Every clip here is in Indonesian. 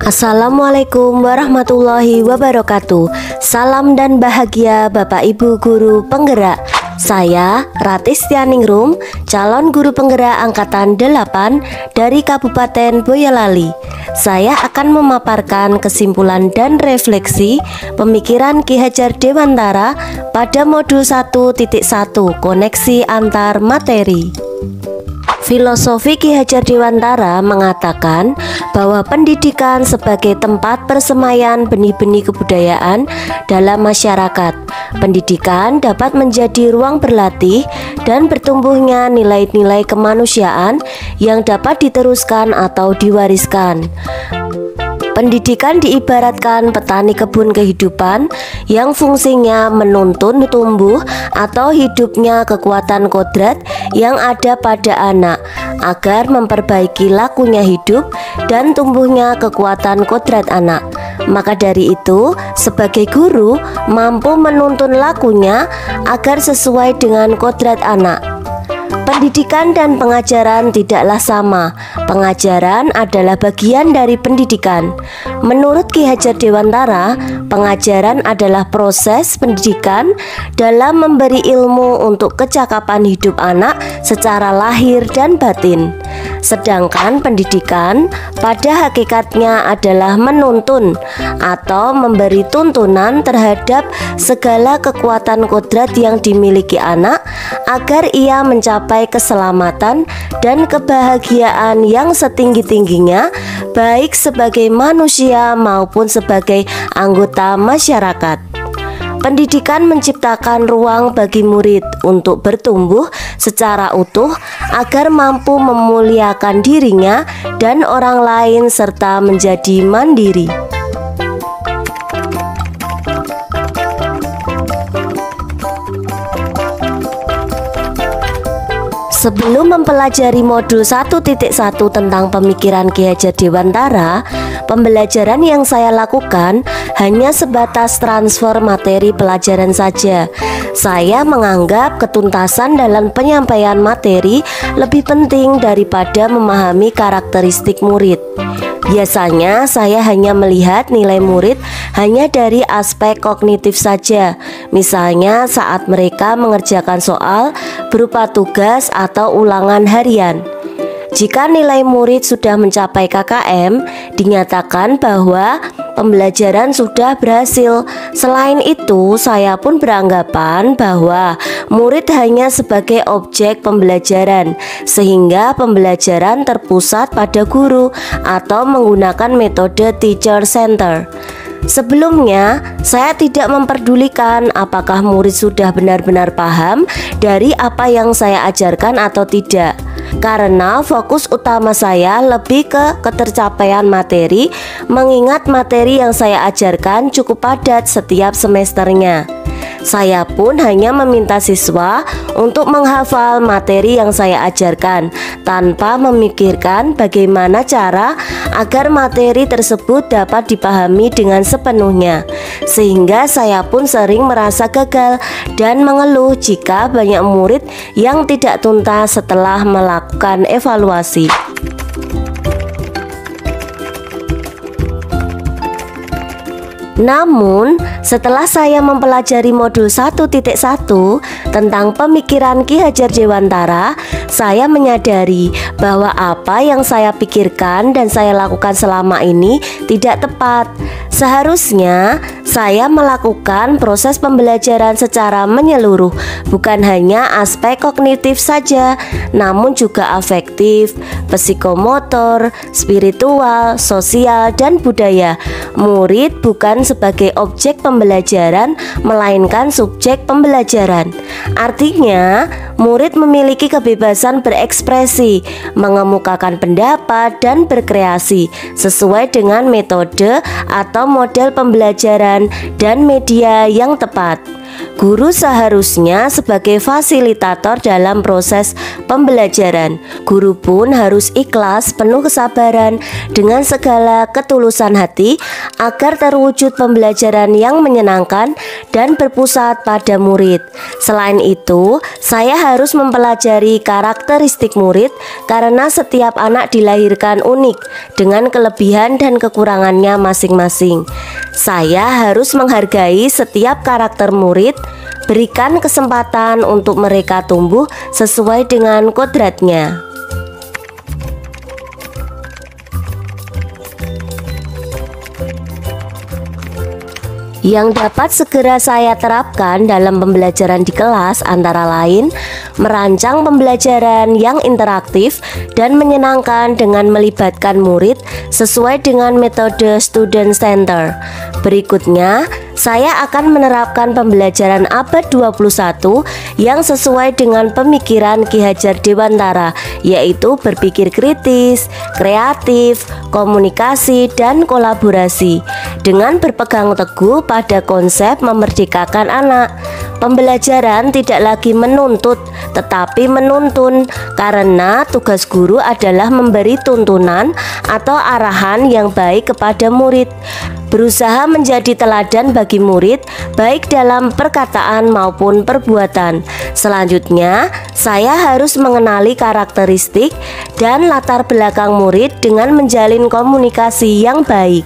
Assalamualaikum warahmatullahi wabarakatuh. Salam dan bahagia Bapak Ibu guru penggerak. Saya Ratistianingrum, calon guru penggerak angkatan 8 dari Kabupaten Boyolali. Saya akan memaparkan kesimpulan dan refleksi pemikiran Ki Hajar Dewantara pada modul 1.1 koneksi antar materi. Filosofi Ki Hajar Dewantara mengatakan bahwa pendidikan sebagai tempat persemaian benih-benih kebudayaan dalam masyarakat. Pendidikan dapat menjadi ruang berlatih dan bertumbuhnya nilai-nilai kemanusiaan yang dapat diteruskan atau diwariskan. Pendidikan diibaratkan petani kebun kehidupan yang fungsinya menuntun tumbuh atau hidupnya kekuatan kodrat yang ada pada anak agar memperbaiki lakunya hidup dan tumbuhnya kekuatan kodrat anak. Maka dari itu, sebagai guru mampu menuntun lakunya agar sesuai dengan kodrat anak. Pendidikan dan pengajaran tidaklah sama. Pengajaran adalah bagian dari pendidikan. Menurut Ki Hajar Dewantara, pengajaran adalah proses pendidikan dalam memberi ilmu untuk kecakapan hidup anak secara lahir dan batin. Sedangkan pendidikan pada hakikatnya adalah menuntun atau memberi tuntunan terhadap segala kekuatan kodrat yang dimiliki anak agar ia mencapai keselamatan dan kebahagiaan yang setinggi-tingginya, baik sebagai manusia maupun sebagai anggota masyarakat. Pendidikan menciptakan ruang bagi murid untuk bertumbuh secara utuh agar mampu memuliakan dirinya dan orang lain serta menjadi mandiri. Sebelum mempelajari modul 1.1 tentang pemikiran Ki Hajar Dewantara, pembelajaran yang saya lakukan hanya sebatas transfer materi pelajaran saja. Saya menganggap ketuntasan dalam penyampaian materi lebih penting daripada memahami karakteristik murid. Biasanya saya hanya melihat nilai murid hanya dari aspek kognitif saja. Misalnya saat mereka mengerjakan soal berupa tugas atau ulangan harian. Jika nilai murid sudah mencapai KKM, dinyatakan bahwa pembelajaran sudah berhasil. Selain itu, saya pun beranggapan bahwa murid hanya sebagai objek pembelajaran, sehingga pembelajaran terpusat pada guru atau menggunakan metode teacher center. Sebelumnya, saya tidak memperdulikan apakah murid sudah benar-benar paham dari apa yang saya ajarkan atau tidak, karena fokus utama saya lebih ke ketercapaian materi, mengingat materi yang saya ajarkan cukup padat setiap semesternya. Saya pun hanya meminta siswa untuk menghafal materi yang saya ajarkan tanpa memikirkan bagaimana cara agar materi tersebut dapat dipahami dengan sepenuhnya. Sehingga saya pun sering merasa gagal dan mengeluh jika banyak murid yang tidak tuntas setelah melakukan evaluasi. Namun, setelah saya mempelajari modul 1.1 tentang pemikiran Ki Hajar Dewantara, saya menyadari bahwa apa yang saya pikirkan dan saya lakukan selama ini tidak tepat. Seharusnya saya melakukan proses pembelajaran secara menyeluruh, bukan hanya aspek kognitif saja, namun juga afektif, psikomotor, spiritual, sosial, dan budaya. Murid bukan sebagai objek pembelajaran, melainkan subjek pembelajaran. Artinya, murid memiliki kebebasan berekspresi, mengemukakan pendapat, dan berkreasi sesuai dengan metode atau model pembelajaran dan media yang tepat. Guru seharusnya sebagai fasilitator dalam proses pembelajaran. Guru pun harus ikhlas, penuh kesabaran dengan segala ketulusan hati agar terwujud pembelajaran yang menyenangkan dan berpusat pada murid. Selain itu, saya harus mempelajari karakteristik murid karena setiap anak dilahirkan unik dengan kelebihan dan kekurangannya masing-masing. Saya harus menghargai setiap karakter murid, berikan kesempatan untuk mereka tumbuh sesuai dengan kodratnya. Yang dapat segera saya terapkan dalam pembelajaran di kelas antara lain merancang pembelajaran yang interaktif dan menyenangkan dengan melibatkan murid sesuai dengan metode student center. Berikutnya, saya akan menerapkan pembelajaran abad 21 yang sesuai dengan pemikiran Ki Hajar Dewantara, yaitu berpikir kritis, kreatif, komunikasi, dan kolaborasi. Dengan berpegang teguh pada konsep memerdekakan anak, pembelajaran tidak lagi menuntut tetapi menuntun, karena tugas guru adalah memberi tuntunan atau arahan yang baik kepada murid, berusaha menjadi teladan bagi murid baik dalam perkataan maupun perbuatan. Selanjutnya, saya harus mengenali karakteristik dan latar belakang murid dengan menjalin komunikasi yang baik.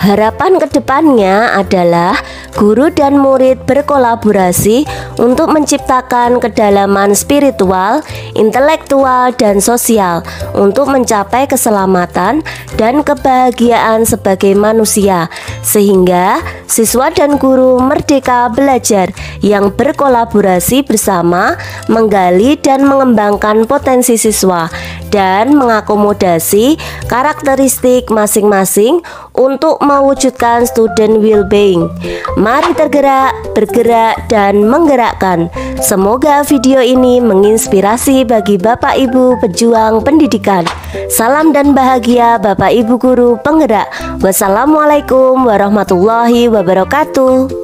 Harapan kedepannya adalah guru dan murid berkolaborasi untuk menciptakan kedalaman spiritual, intelektual, dan sosial untuk mencapai keselamatan dan kebahagiaan sebagai manusia, sehingga siswa dan guru merdeka belajar yang berkolaborasi bersama, menggali dan mengembangkan potensi siswa dan mengakomodasi karakteristik masing-masing untuk mewujudkan student well-being. Mari tergerak, bergerak, dan menggerakkan. Semoga video ini menginspirasi bagi Bapak Ibu pejuang pendidikan. Salam dan bahagia Bapak Ibu guru penggerak. Wassalamualaikum warahmatullahi wabarakatuh.